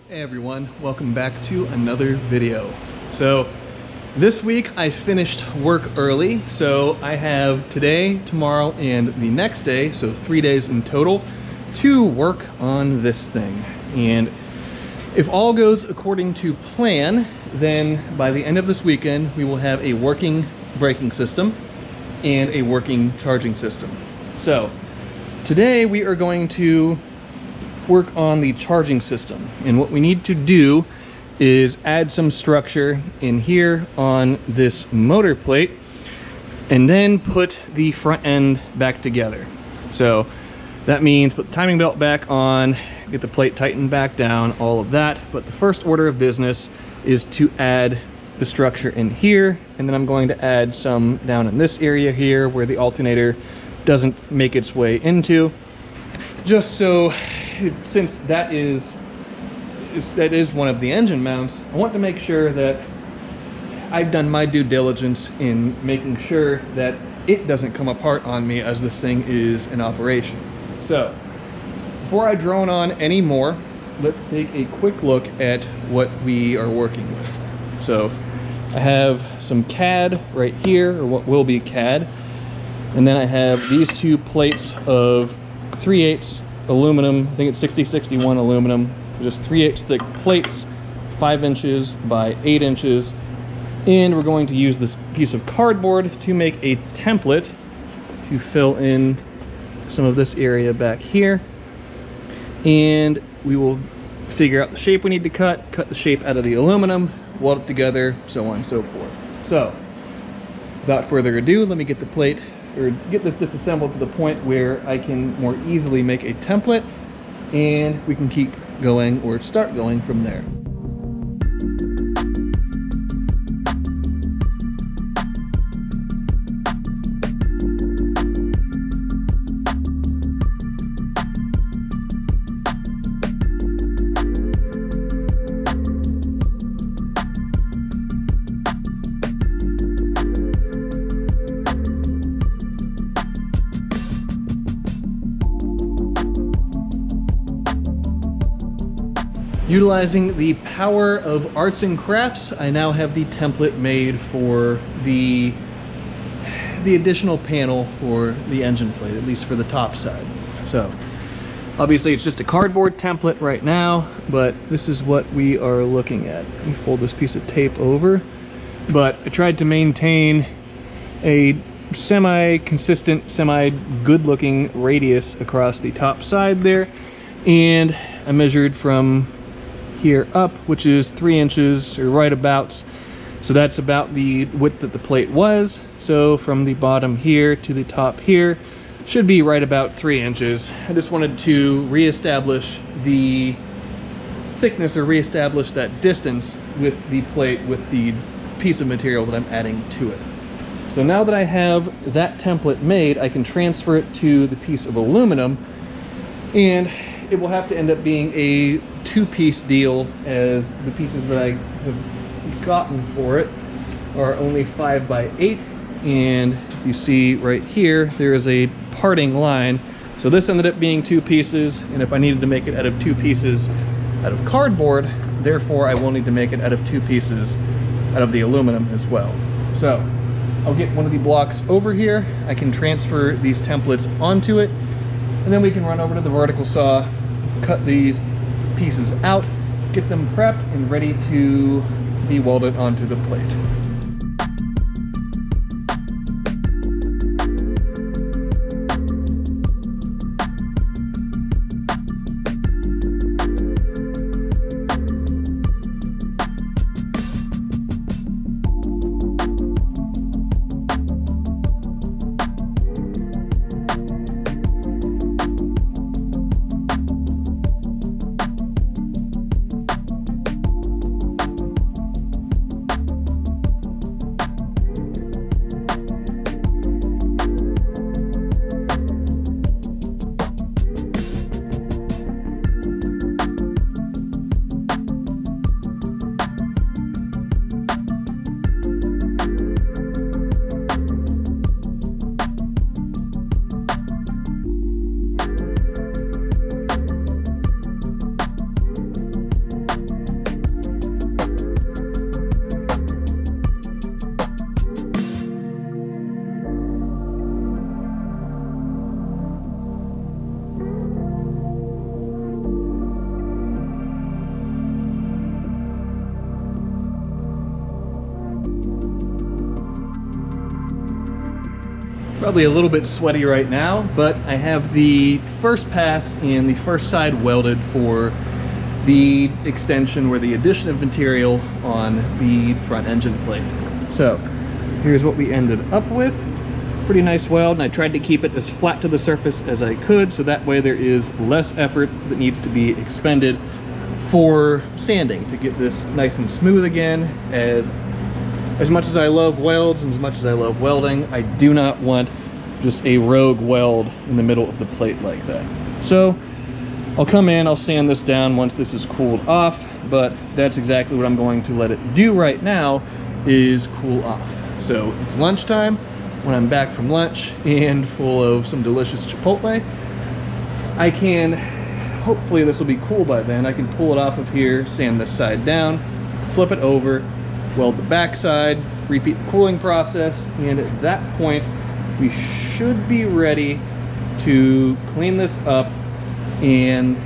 Hey everyone, welcome back to another video. So this week I finished work early, so I have today, tomorrow, and the next day, so 3 days in total, to work on this thing. And if all goes according to plan, then by the end of this weekend we will have a working braking system and a working charging system. So today we are going to work on the charging system, and what we need to do is add some structure in here on this motor plate and then put the front end back together. So that means put the timing belt back on, get the plate tightened back down, all of that. But the first order of business is to add the structure in here, and then I'm going to add some down in this area here where the alternator doesn't make its way into, just so, since that is one of the engine mounts, I want to make sure that I've done my due diligence in making sure that it doesn't come apart on me as this thing is in operation. So before I drone on any more, let's take a quick look at what we are working with. So I have some CAD right here, or what will be CAD, and then I have these two plates of 3/8 aluminum. I think it's 6061 aluminum, just 3/8 thick plates, 5 inches by 8 inches. And we're going to use this piece of cardboard to make a template to fill in some of this area back here. And we will figure out the shape we need to cut the shape out of the aluminum, weld it together, so on and so forth. So without further ado, let me get the plate, or get this disassembled to the point where I can more easily make a template, and we can keep going or start going from there. Utilizing the power of arts and crafts, I now have the template made for the additional panel for the engine plate, at least for the top side. So obviously it's just a cardboard template right now, but this is what we are looking at. Let me fold this piece of tape over. But I tried to maintain a semi-consistent, semi-good looking radius across the top side there, and I measured from here up, which is 3 inches or right abouts. So that's about the width that the plate was. So from the bottom here to the top here should be right about 3 inches. I just wanted to reestablish the thickness, or reestablish that distance with the plate, with the piece of material that I'm adding to it. So now that I have that template made, I can transfer it to the piece of aluminum, and it will have to end up being a two-piece deal, as the pieces that I have gotten for it are only 5 by 8, and if you see right here, there is a parting line. So this ended up being 2 pieces, and if I needed to make it out of 2 pieces out of cardboard, therefore I will need to make it out of 2 pieces out of the aluminum as well. So I'll get one of the blocks over here, I can transfer these templates onto it, and then we can run over to the vertical saw, cut these pieces out, get them prepped and ready to be welded onto the plate. probably a little bit sweaty right now, but I have the first pass and the first side welded for the extension or the addition of material on the front engine plate. So here's what we ended up with. Pretty nice weld, and I tried to keep it as flat to the surface as I could, so that way there is less effort that needs to be expended for sanding to get this nice and smooth again. As much as I love welds and as much as I love welding, I do not want just a rogue weld in the middle of the plate like that. So I'll come in, I'll sand this down once this is cooled off, but that's exactly what I'm going to let it do right now, is cool off. So it's lunchtime. When I'm back from lunch and full of some delicious Chipotle, I can, hopefully this will be cool by then, I can pull it off of here, sand this side down, flip it over, weld the back side, repeat the cooling process, and at that point we should be ready to clean this up and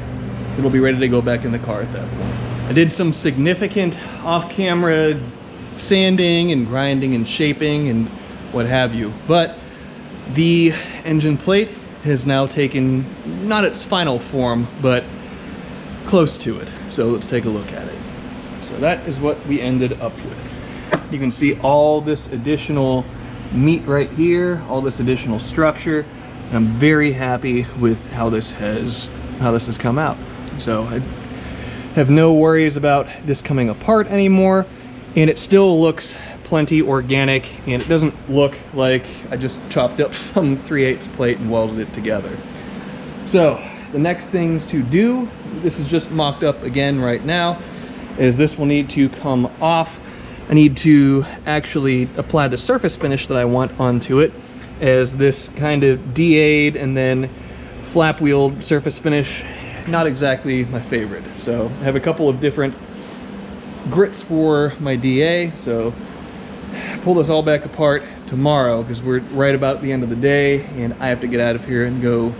it'll be ready to go back in the car at that point. I did some significant off-camera sanding and grinding and shaping and what have you, but the engine plate has now taken not its final form but close to it. So let's take a look at it. So that is what we ended up with. You can see all this additional meat right here, all this additional structure, and I'm very happy with how this has come out. So I have no worries about this coming apart anymore, and it still looks plenty organic, and it doesn't look like I just chopped up some 3/8 plate and welded it together. So the next things to do, this is just mocked up again right now, is this will need to come off. I need to actually apply the surface finish that I want onto it, as this kind of DA'd and then flap wheeled surface finish, not exactly my favorite. So I have a couple of different grits for my DA, so pull this all back apart tomorrow because we're right about the end of the day and I have to get out of here and go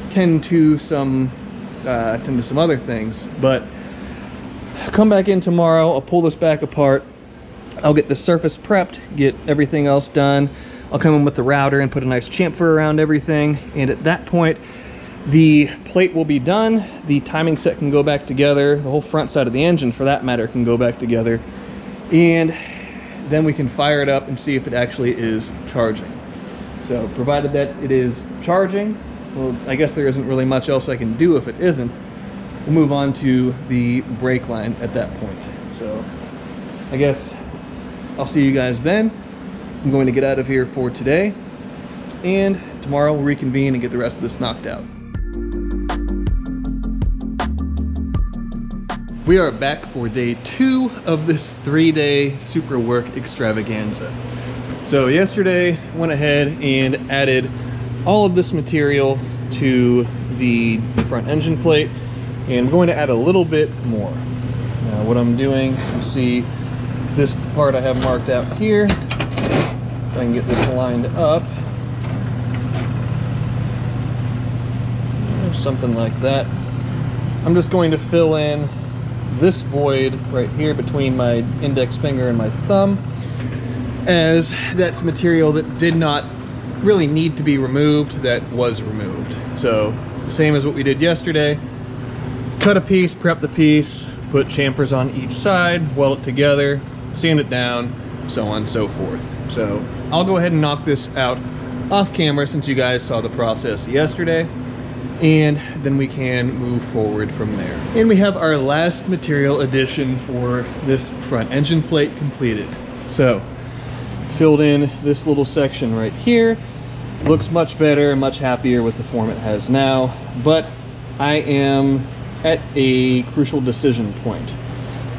tend to some other things. But come back in tomorrow, I'll pull this back apart, I'll get the surface prepped, get everything else done. I'll come in with the router and put a nice chamfer around everything, and at that point the plate will be done, the timing set can go back together, the whole front side of the engine for that matter can go back together, and then we can fire it up and see if it actually is charging. So provided that it is charging, well, I guess there isn't really much else I can do if it isn't. We'll move on to the brake line at that point. So I guess I'll see you guys then. I'm going to get out of here for today, and tomorrow we'll reconvene and get the rest of this knocked out. We are back for day 2 of this 3-day Supra work extravaganza. So yesterday went ahead and added all of this material to the front engine plate, and I'm going to add a little bit more. Now what I'm doing, you see this part I have marked out here. If I can get this lined up. Something like that. I'm just going to fill in this void right here between my index finger and my thumb, as that's material that did not really need to be removed that was removed. So same as what we did yesterday, cut a piece, prep the piece, put chamfers on each side, weld it together, sand it down, so on and so forth. So I'll go ahead and knock this out off camera since you guys saw the process yesterday, and then we can move forward from there. And we have our last material addition for this front engine plate completed. So filled in this little section right here. Looks much better, much happier with the form it has now, but I am at a crucial decision point,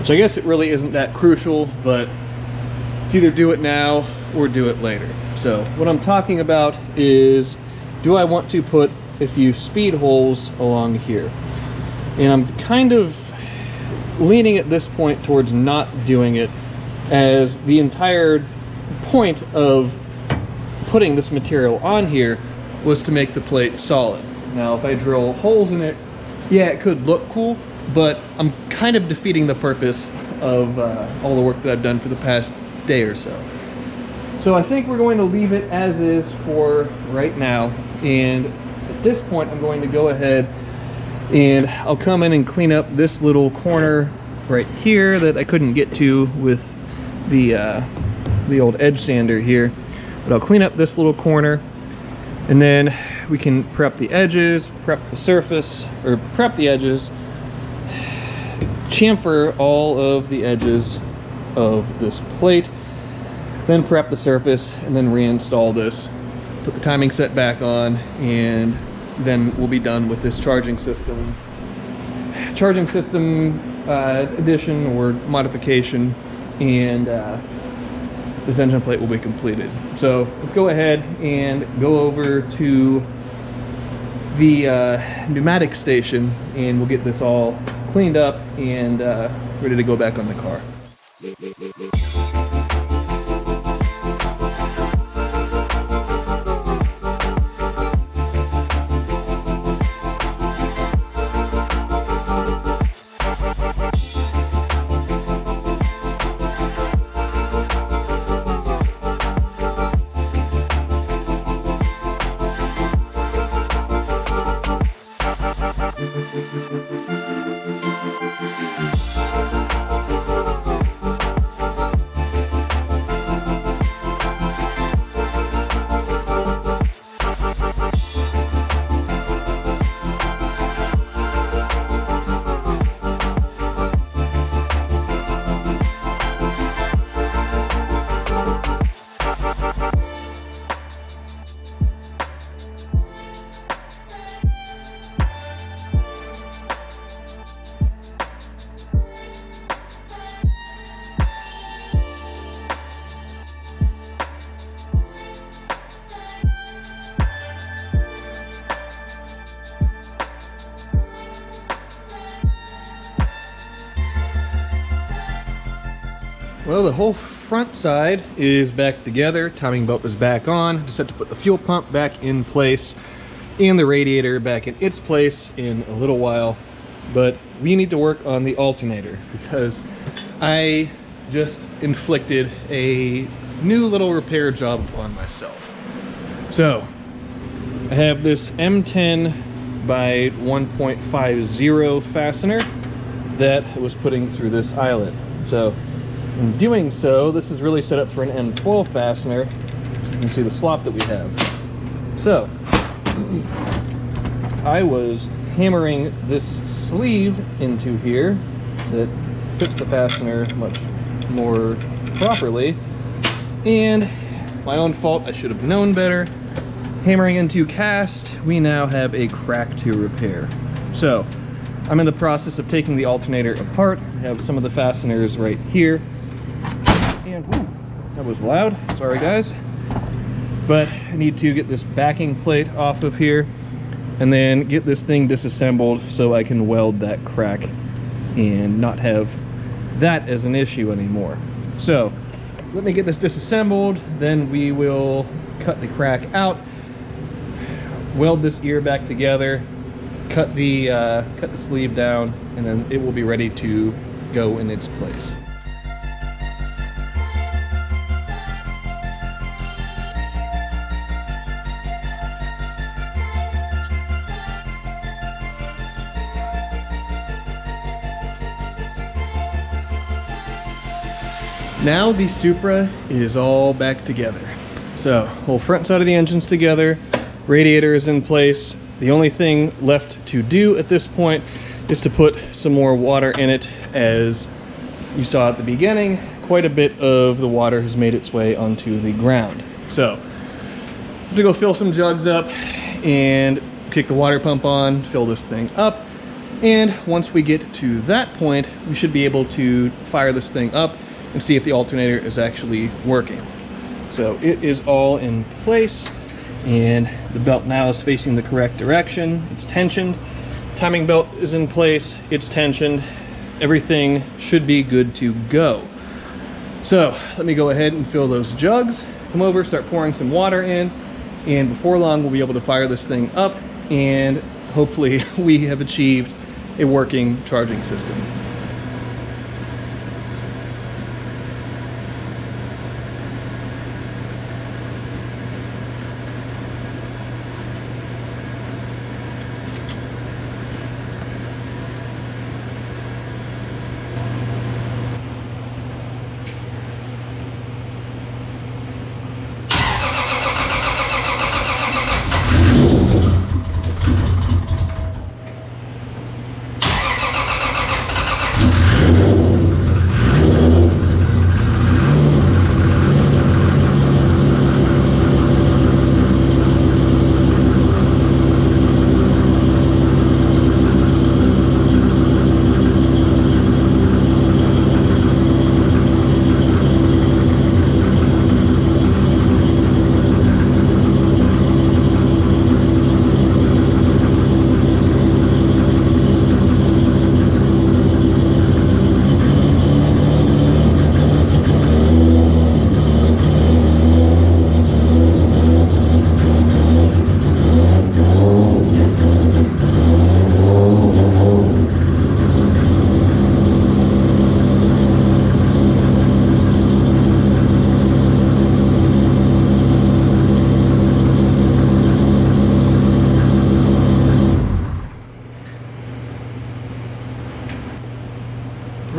which I guess it really isn't that crucial, but it's either do it now or do it later. So what I'm talking about is, do I want to put a few speed holes along here? And I'm kind of leaning at this point towards not doing it, as the entire point of putting this material on here was to make the plate solid. Now if I drill holes in it, yeah, it could look cool, but I'm kind of defeating the purpose of all the work that I've done for the past day or so. So I think we're going to leave it as is for right now, and at this point I'm going to go ahead and I'll come in and clean up this little corner right here that I couldn't get to with the old edge sander here. But I'll clean up this little corner, and then we can prep the edges, prep the surface, or prep the edges, chamfer all of the edges of this plate, then prep the surface, and then reinstall this, put the timing set back on, and then we'll be done with this charging system addition or modification, and this engine plate will be completed. So let's go ahead and go over to the pneumatic station, and we'll get this all cleaned up and ready to go back on the car. Well, the whole front side is back together. Timing belt is back on. Just have to put the fuel pump back in place and the radiator back in its place in a little while. But we need to work on the alternator because I just inflicted a new little repair job upon myself. So I have this M10 by 1.50 fastener that I was putting through this eyelet. So in doing so, this is really set up for an M12 fastener. So you can see the slop that we have. So I was hammering this sleeve into here that fits the fastener much more properly, and my own fault, I should have known better. Hammering into cast, we now have a crack to repair. So I'm in the process of taking the alternator apart. I have some of the fasteners right here. And whew, that was loud, sorry guys. But I need to get this backing plate off of here and then get this thing disassembled so I can weld that crack and not have that as an issue anymore. So let me get this disassembled, then we will cut the crack out, weld this ear back together, cut the sleeve down, and then it will be ready to go in its place. Now the Supra is all back together. So, whole front side of the engine's together, radiator is in place. The only thing left to do at this point is to put some more water in it. As you saw at the beginning, quite a bit of the water has made its way onto the ground. So, I'm gonna go fill some jugs up and kick the water pump on, fill this thing up. And once we get to that point, we should be able to fire this thing up and see if the alternator is actually working. So it is all in place, and the belt now is facing the correct direction. It's tensioned. Timing belt is in place. It's tensioned. Everything should be good to go. So let me go ahead and fill those jugs. Come over, start pouring some water in, and before long we'll be able to fire this thing up, and hopefully we have achieved a working charging system.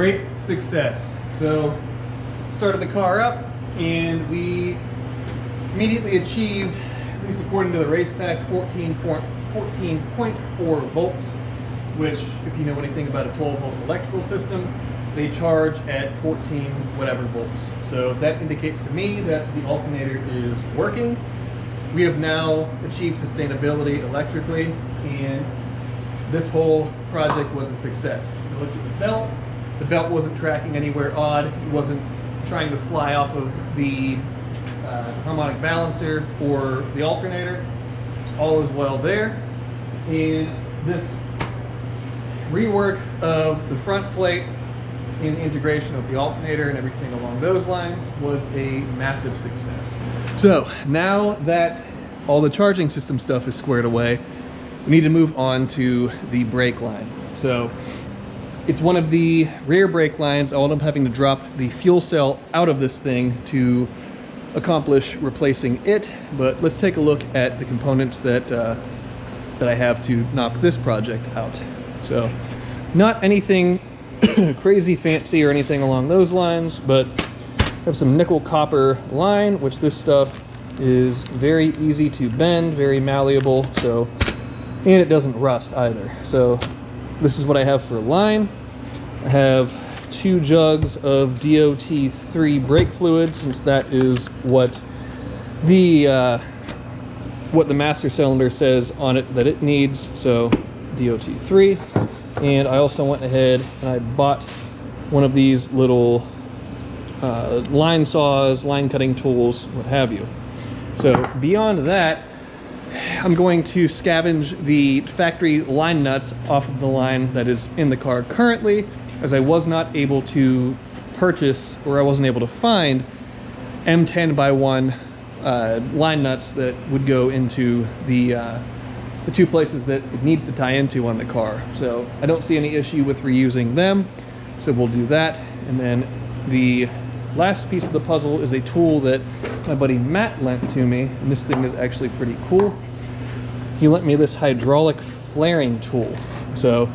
great success. So started the car up and we immediately achieved, at least according to the race pack, 14.4 volts, which if you know anything about a 12 volt electrical system, they charge at 14 whatever volts. So that indicates to me that the alternator is working. We have now achieved sustainability electrically, and this whole project was a success. I looked at the belt wasn't tracking anywhere odd, it wasn't trying to fly off of the harmonic balancer or the alternator. All is well there. And this rework of the front plate and integration of the alternator and everything along those lines was a massive success. So now that all the charging system stuff is squared away, we need to move on to the brake line. So it's one of the rear brake lines. I'll end up having to drop the fuel cell out of this thing to accomplish replacing it, but let's take a look at the components that I have to knock this project out. So not anything crazy fancy or anything along those lines, but I have some nickel copper line, which this stuff is very easy to bend, very malleable, so, and it doesn't rust either. So this is what I have for line. I have 2 jugs of DOT3 brake fluid, since that is what the master cylinder says on it that it needs, so DOT3. And I also went ahead and I bought one of these little line saws, line cutting tools, what have you. So beyond that, I'm going to scavenge the factory line nuts off of the line that is in the car currently, as I was not able to purchase, or I wasn't able to find, M10x1 line nuts that would go into the 2 places that it needs to tie into on the car. So I don't see any issue with reusing them, so we'll do that. And then the last piece of the puzzle is a tool that my buddy Matt lent to me, and this thing is actually pretty cool. He lent me this hydraulic flaring tool. So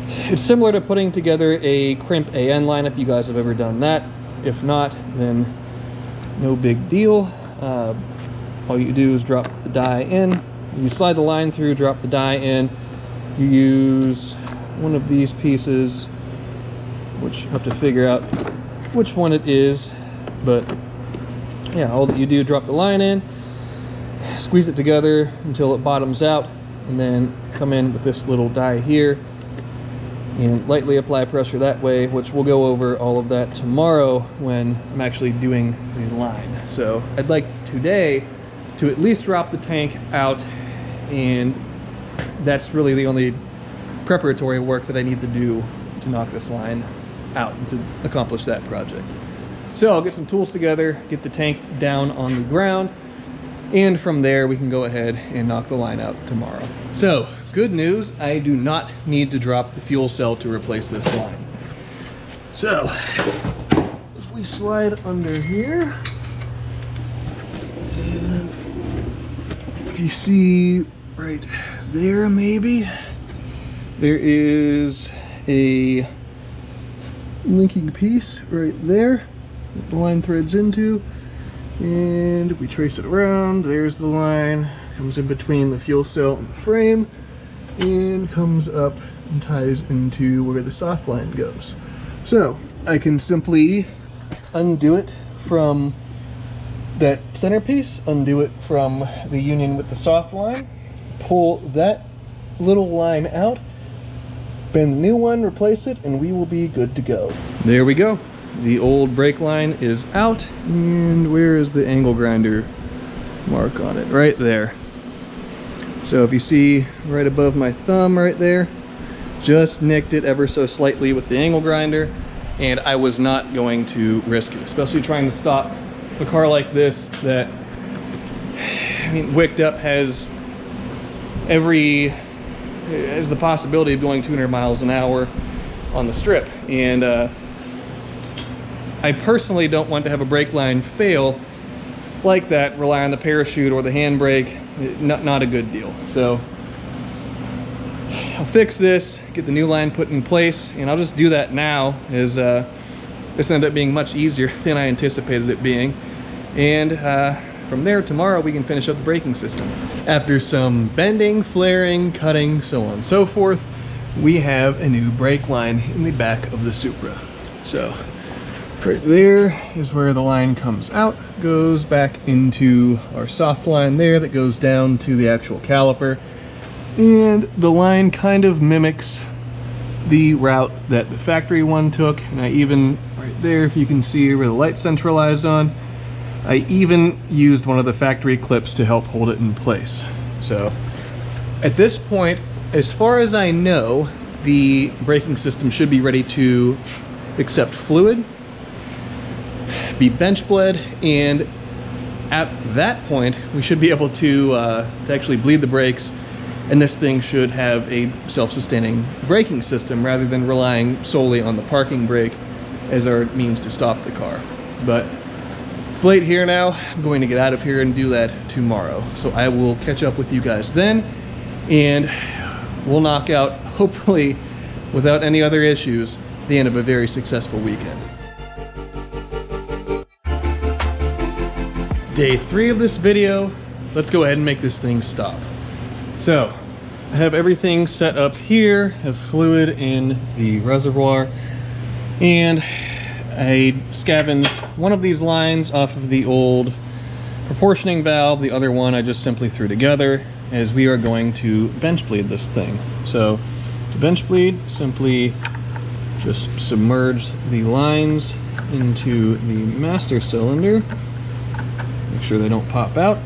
it's similar to putting together a crimp AN line, if you guys have ever done that. If not, then no big deal. All you do is drop the die in. You slide the line through, drop the die in. You use one of these pieces, which you have to figure out which one it is, but yeah, all that you do, drop the line in, squeeze it together until it bottoms out, and then come in with this little die here and lightly apply pressure that way, which we'll go over all of that tomorrow when I'm actually doing the line. So I'd like today to at least drop the tank out, and that's really the only preparatory work that I need to do to knock this line out and to accomplish that project. So I'll get some tools together, get the tank down on the ground, and from there we can go ahead and knock the line out tomorrow. So good news, I do not need to drop the fuel cell to replace this line. So if we slide under here, and if you see right there, maybe there is a linking piece right there that the line threads into, and we trace it around. There's the line, comes in between the fuel cell and the frame, and comes up and ties into where the soft line goes. So I can simply undo it from that centerpiece, undo it from the union with the soft line, pull that little line out, bend the new one, replace it, and we will be good to go. There we go. The old brake line is out, and where is the angle grinder mark on it? Right there. So if you see right above my thumb right there, just nicked it ever so slightly with the angle grinder, and I was not going to risk it, especially trying to stop a car like this that, I mean, Wicked Up has the possibility of going 200 miles an hour on the strip, and I personally don't want to have a brake line fail like that, rely on the parachute or the handbrake. Not a good deal. So I'll fix this, get the new line put in place, and I'll just do that now, as this ended up being much easier than I anticipated it being. And from there, tomorrow we can finish up the braking system. After some bending, flaring, cutting, so on and so forth, we have a new brake line in the back of the Supra. So right there is where the line comes out, goes back into our soft line there that goes down to the actual caliper. And the line kind of mimics the route that the factory one took. And I even, right there, if you can see where the light's centralized on, I even used one of the factory clips to help hold it in place. So at this point, as far as I know, the braking system should be ready to accept fluid, be bench bled, and at that point we should be able to actually bleed the brakes, and this thing should have a self-sustaining braking system rather than relying solely on the parking brake as our means to stop the car. But it's late here now. I'm going to get out of here and do that tomorrow. So I will catch up with you guys then, and we'll knock out, hopefully without any other issues, the end of a very successful weekend. Day 3 of this video. Let's go ahead and make this thing stop. So I have everything set up here, have fluid in the reservoir, and I scavenged one of these lines off of the old proportioning valve. The other one I just simply threw together, as we are going to bench bleed this thing. So to bench bleed, simply just submerge the lines into the master cylinder, make sure they don't pop out,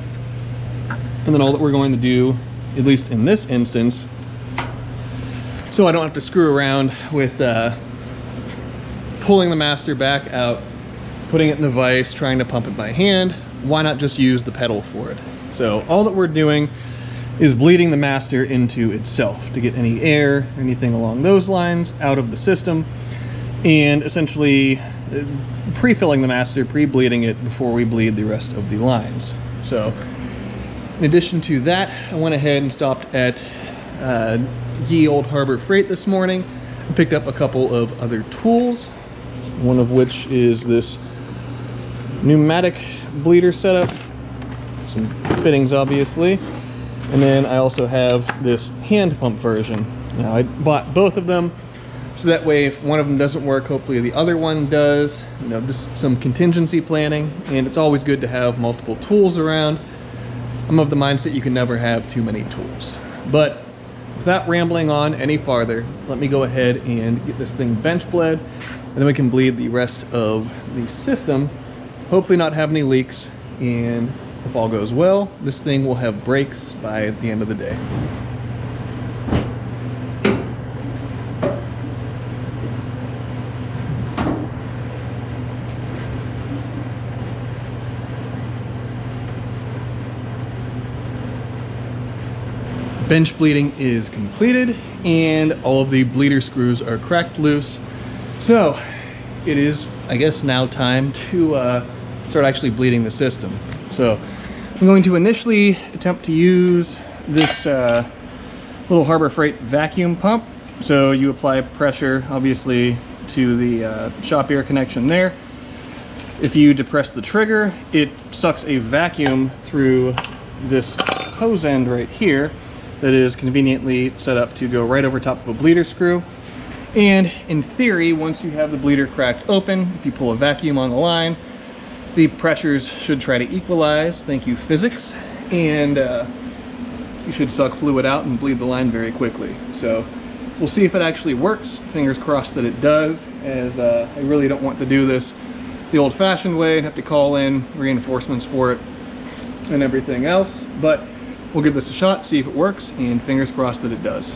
and then all that we're going to do, at least in this instance, so I don't have to screw around with pulling the master back out, putting it in the vise, trying to pump it by hand, why not just use the pedal for it? So all that we're doing is bleeding the master into itself to get any air, anything along those lines, out of the system, and essentially pre-filling the master, pre-bleeding it before we bleed the rest of the lines. So in addition to that, I went ahead and stopped at Ye Old Harbor Freight this morning and picked up a couple of other tools, one of which is this pneumatic bleeder setup, some fittings obviously, and then I also have this hand pump version. Now I bought both of them so that way if one of them doesn't work, hopefully the other one does. You know, just some contingency planning, and it's always good to have multiple tools around. I'm of the mindset you can never have too many tools. But without rambling on any farther, let me go ahead and get this thing bench bled, and then we can bleed the rest of the system, hopefully not have any leaks, and if all goes well, this thing will have brakes by the end of the day. Bench bleeding is completed, and all of the bleeder screws are cracked loose. So it is, I guess, now time to start actually bleeding the system. So I'm going to initially attempt to use this little Harbor Freight vacuum pump. So you apply pressure, obviously, to the shop air connection there. If you depress the trigger, it sucks a vacuum through this hose end right here that is conveniently set up to go right over top of a bleeder screw. And in theory, once you have the bleeder cracked open, if you pull a vacuum on the line, the pressures should try to equalize, thank you physics, and you should suck fluid out and bleed the line very quickly. So we'll see if it actually works. Fingers crossed that it does, as I really don't want to do this the old-fashioned way and have to call in reinforcements for it and everything else. But we'll give this a shot, see if it works, and fingers crossed that it does.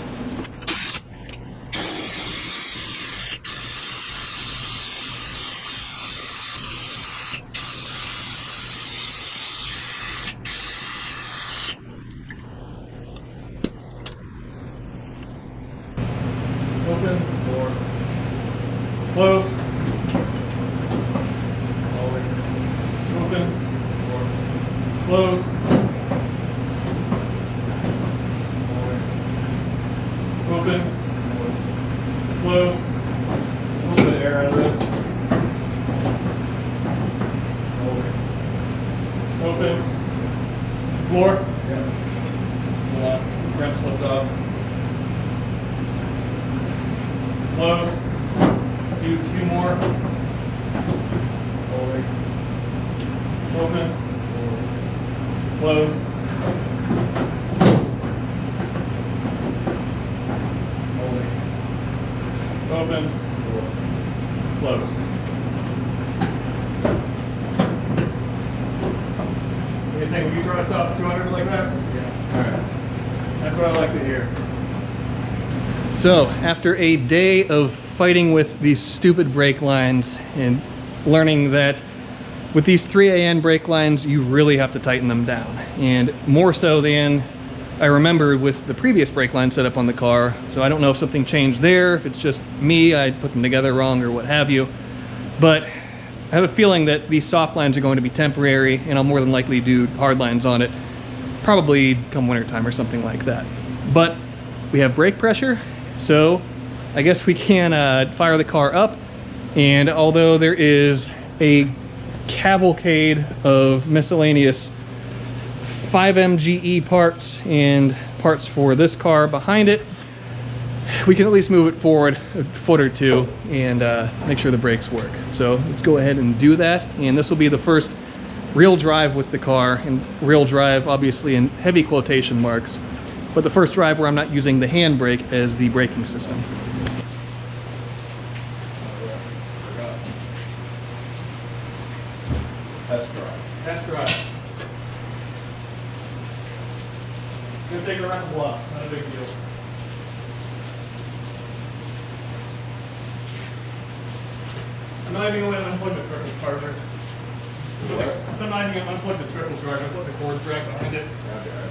Open or close. Open or close. Open Open. Floor. Yeah. Wrench slipped off. Close. Do 2 more. Forward. Open. Close. Open. Close. What do you think? Will you throw us off 200 like that? Yeah. Alright. That's what I like to hear. So, after a day of fighting with these stupid brake lines and learning that with these 3AN brake lines, you really have to tighten them down. And more so than I remember with the previous brake line set up on the car. So I don't know if something changed there, if it's just me, I put them together wrong or what have you. But I have a feeling that these soft lines are going to be temporary, and I'll more than likely do hard lines on it, probably come wintertime or something like that. But we have brake pressure, so I guess we can fire the car up. And although there is a cavalcade of miscellaneous 5MGE parts and parts for this car behind it, we can at least move it forward a foot or two and make sure the brakes work. So let's go ahead and do that. And this will be the first real drive with the car, and real drive obviously in heavy quotation marks, but the first drive where I'm not using the handbrake as the braking system. Test drive. Test drive. Gonna take it around the block, not a big deal. I'm not even going to unplug the trickle charger. So I'm not even going to unplug the trickle charger, just let the cord drag behind it. Okay.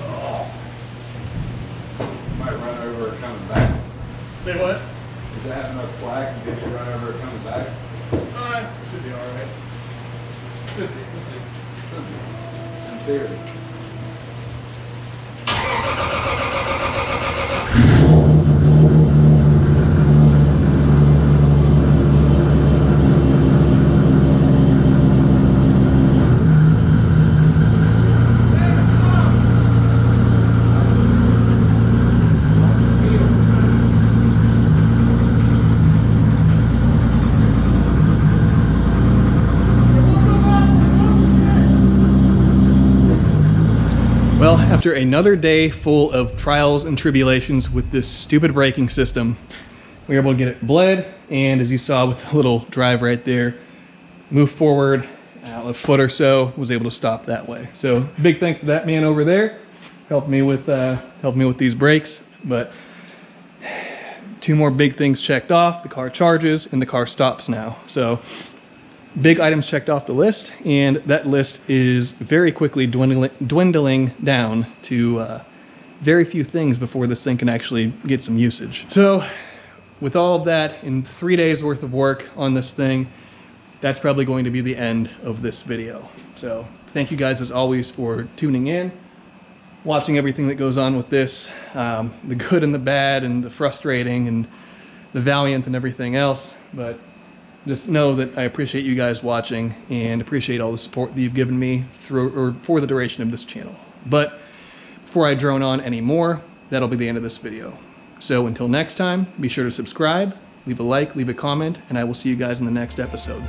Oh. Might run over it coming back. Say what? Does it have enough slack and get you run over it coming back? Should be alright. Should be. In theory. Well, after another day full of trials and tribulations with this stupid braking system, we were able to get it bled, and as you saw with the little drive right there, move forward a foot or so, was able to stop that way. So big thanks to that man over there, helped me with these brakes. But 2 more big things checked off: the car charges and the car stops now. So big items checked off the list, and that list is very quickly dwindling down to very few things before this thing can actually get some usage. So with all of that, in 3 days worth of work on this thing, that's probably going to be the end of this video. So thank you guys as always for tuning in, watching everything that goes on with this, the good and the bad and the frustrating and the valiant and everything else. But just know that I appreciate you guys watching and appreciate all the support that you've given me for the duration of this channel. But before I drone on anymore, that'll be the end of this video. So until next time, be sure to subscribe, leave a like, leave a comment, and I will see you guys in the next episode.